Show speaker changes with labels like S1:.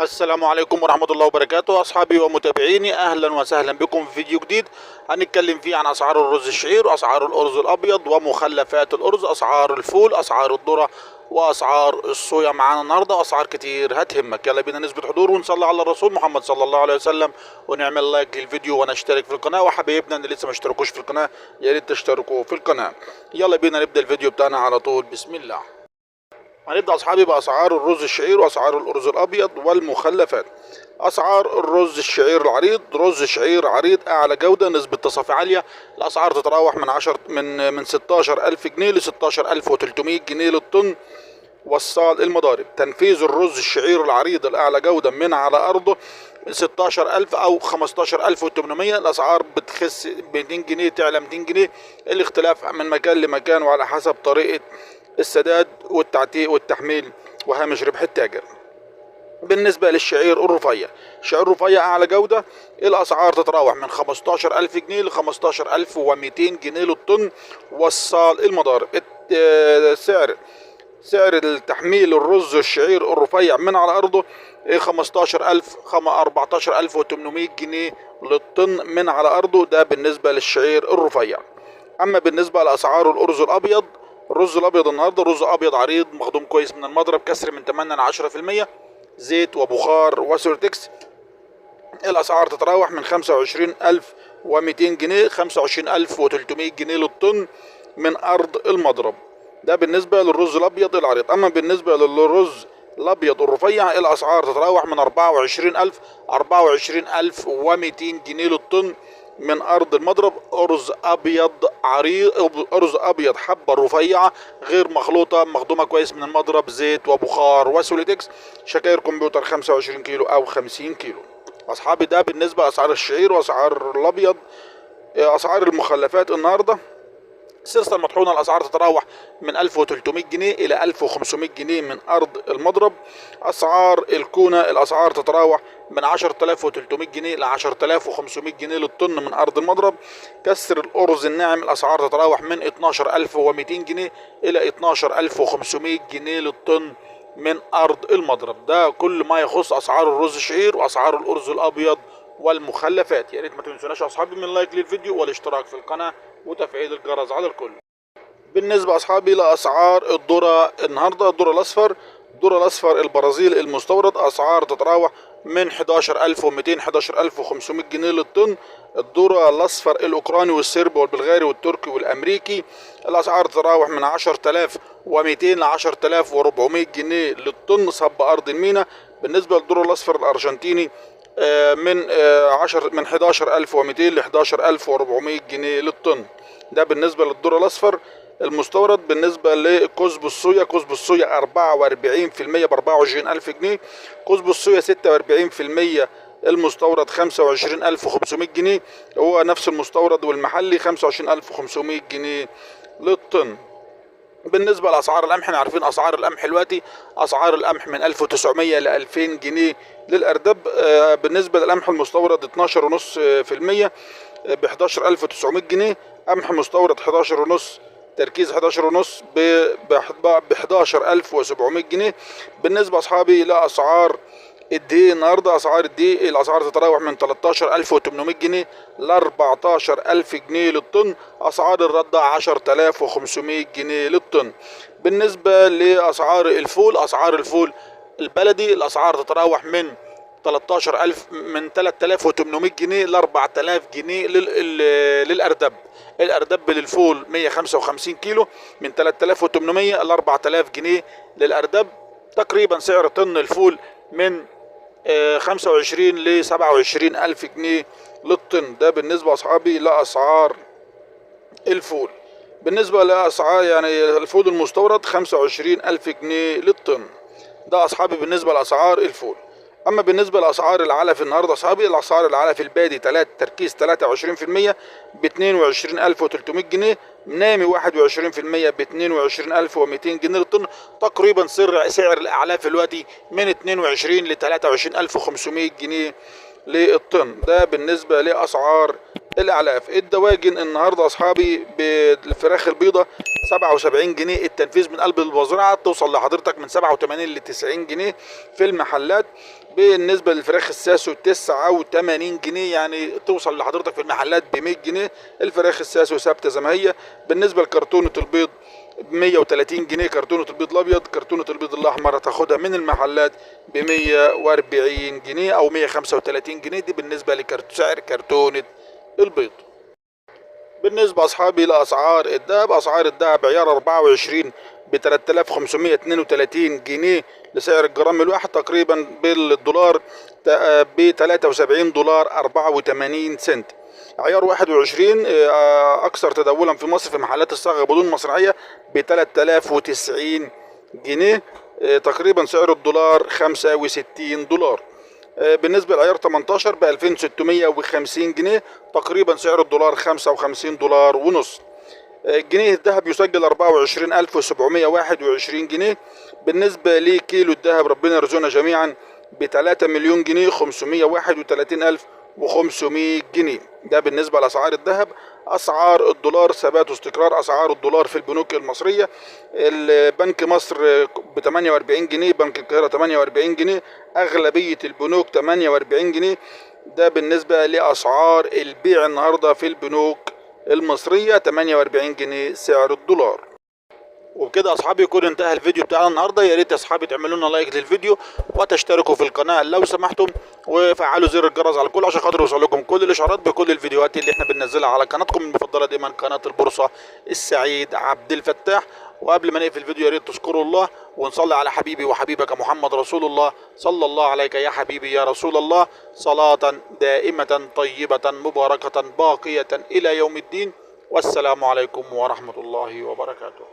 S1: السلام عليكم ورحمة الله وبركاته أصحابي ومتابعيني، أهلا وسهلا بكم في فيديو جديد هنتكلم فيه عن أسعار الرز الشعير وأسعار الأرز الأبيض ومخلفات الأرز، أسعار الفول، أسعار الذرة، وأسعار الصويا معانا النهاردة، وأسعار كتير هتهمك. يلا بينا نثبت حضور ونصلي على الرسول محمد صلى الله عليه وسلم، ونعمل لايك للفيديو ونشترك في القناة، وحبايبنا اللي لسه ما اشتركوش في القناة يا ريت تشتركوا في القناة. يلا بينا نبدأ الفيديو بتاعنا على طول، بسم الله. هنبدأ أصحابي بأسعار الرز الشعير وأسعار الأرز الأبيض والمخلفات. أسعار الرز الشعير العريض، رز شعير عريض أعلى جودة نسبة تصافي عالية، الأسعار تتراوح من 16,000 جنيه ل 16,300 جنيه للطن. وصال المضارب، تنفيذ الرز الشعير العريض الأعلى جودة من على أرضه 16,000 أو 15,800. الأسعار بتخس 200 جنيه تعلى 200 جنيه، الاختلاف من مكان لمكان وعلى حسب طريقة السداد والتعتيق والتحميل وهامش ربح التاجر. بالنسبة للشعير الرفيع، الشعير الرفيع أعلى جودة، الأسعار تتراوح من 15,000 جنيه ل 15,200 جنيه للطن. وصال المضارب، سعر التحميل الرز الشعير الرفيع من على أرضه 15,000 14,800 جنيه للطن من على أرضه، ده بالنسبة للشعير الرفيع. أما بالنسبة لأسعار الأرز الأبيض، الرز الأبيض النهاردة رز أبيض عريض مخدوم كويس من المضرب، كسر من 8 ل 10%، زيت وبخار وسورتكس. الأسعار تتراوح من 25,200 جنيه 25,300 جنيه للطن من أرض المضرب، ده بالنسبة للرز الأبيض العريض. أما بالنسبة للرز الأبيض الرفيع، الأسعار تتراوح من 24,200 جنيه للطن من أرض المضرب. أرز أبيض عريض، أرز أبيض حبة رفيعة غير مخلوطة مخدومة كويس من المضرب، زيت وبخار وسوليتكس، شكاير كمبيوتر 25 كيلو أو 50 كيلو. أصحابي ده بالنسبة لأسعار الشعير وأسعار الأبيض. أسعار المخلفات النهاردة، السلسلة المطحونة الأسعار تتراوح من 1300 جنيه إلى 1500 جنيه من أرض المضرب. أسعار الكونة الأسعار تتراوح من 10,300 جنيه إلى 10,500 جنيه للطن من أرض المضرب. كسر الأرز الناعم الأسعار تتراوح من 12,200 جنيه إلى 12,500 جنيه للطن من أرض المضرب. ده كل ما يخص أسعار الرز الشعير وأسعار الأرز الأبيض والمخلفات. يا ريت ما تنسوناش يا أصحابي من لايك للفيديو والاشتراك في القناة وتفعيل الجرس على الكل. بالنسبة أصحابي لأسعار الذرة النهاردة، الذرة الأصفر، الذرة الأصفر البرازيل المستورد أسعار تتراوح من 11,200 11,500 جنيه للطن. الذرة الأصفر الأوكراني والسربي والبلغاري والتركي والأمريكي الأسعار تتراوح من 10,200 ل 10,400 جنيه للطن صب أرض المينا. بالنسبة للذرة الأصفر الأرجنتيني من 11,200 ل 11,400 جنيه للطن، ده بالنسبة للذرة الأصفر المستورد. بالنسبة لكزب الصويا، كزب الصويا 44% ب 24,000 جنيه، كزب الصويا 46% المستورد 25,500 جنيه، هو نفس المستورد والمحلي 25,500 جنيه للطن. بالنسبة لأسعار القمح، احنا عارفين أسعار القمح دلوقتي، أسعار القمح من 1900 ل 2000 جنيه للأردب. بالنسبة للقمح المستورد 12.5% ب 11,900 جنيه، قمح مستورد 11.5 تركيز 11.5 ب 11,700 جنيه. بالنسبة أصحابي لأسعار الدقيق النهارده، اسعار الدقيق الاسعار تتراوح من 13,800 جنيه ل 14,000 جنيه للطن. اسعار الرده 10,500 جنيه للطن. بالنسبه لاسعار الفول، اسعار الفول البلدي الاسعار تتراوح من 3,800 جنيه ل 4,000 جنيه للاردب. الاردب للفول 155 كيلو من 3,800 ل 4,000 جنيه للاردب. تقريبا سعر طن الفول من 25 ل 27 ألف جنيه للطن، ده بالنسبة أصحابي لأسعار الفول. بالنسبة لأسعار الفول المستورد 25 ألف جنيه للطن، ده أصحابي بالنسبة لأسعار الفول. أما بالنسبة لأسعار العلف النهاردة أصحابي، الأسعار العلف البادي تركيز 23% ب 22,300 جنيه، نامي 21% ب 22,200 جنيه للطن. تقريبا سعر الأعلاف دلوقتي من 22 ل 23,500 جنيه للطن. ده بالنسبة لأسعار الأعلاف. الدواجن النهاردة أصحابي بالفراخ البيضة 77 جنيه التنفيذ من قلب المزرعة، توصل لحضرتك من 87 ل 90 جنيه في المحلات. بالنسبة للفراخ الساسو 89 جنيه، يعني توصل لحضرتك في المحلات ب 100 جنيه. الفراخ الساسو ثابتة زي ما هي. بالنسبة لكرتونة البيض ب 130 جنيه كرتونة البيض الأبيض. كرتونة البيض الأحمر هتاخدها من المحلات ب 140 جنيه أو 135 جنيه. دي بالنسبة لسعر كرتونة البيض. بالنسبة أصحابي لأسعار الدهب، أسعار الدهب عيار 24 ب 3532 جنيه لسعر الجرام الواحد، تقريبا بالدولار ب 73 دولار 84 سنت. عيار 21 أكثر تداولا في مصر في محلات الصاغة بدون مصرعية ب 3090 جنيه، تقريبا سعر الدولار 65 دولار. بالنسبة لعيار 18 ب 2650 جنيه، تقريبا سعر الدولار 55 دولار ونص. الجنيه الذهب يسجل 24721 جنيه. بالنسبة لكيلو الذهب ربنا يرزقنا جميعا ب 3 مليون جنيه 531 ألف و500 جنيه. ده بالنسبة لأسعار الذهب. أسعار الدولار ثبات واستقرار. أسعار الدولار في البنوك المصرية، البنك مصر ب 48 جنيه، بنك القاهرة 48 جنيه، أغلبية البنوك 48 جنيه. ده بالنسبة لأسعار البيع النهاردة في البنوك المصرية 48 جنيه سعر الدولار. وبكده اصحابي يكون انتهى الفيديو بتاعنا النهارده. يا ريت يا اصحابي تعملوا لنا لايك للفيديو وتشتركوا في القناه لو سمحتم، وفعلوا زر الجرس على الكل عشان خاطر يوصل لكم كل الاشعارات بكل الفيديوهات اللي احنا بننزلها على قناتكم المفضله دايما قناه البورصه السعيد عبد الفتاح. وقبل ما نقفل الفيديو يا ريت تشكروا الله ونصلي على حبيبي وحبيبك محمد رسول الله صلى الله عليك يا حبيبي يا رسول الله، صلاة دائمة طيبة مباركة باقية إلى يوم الدين. والسلام عليكم ورحمة الله وبركاته.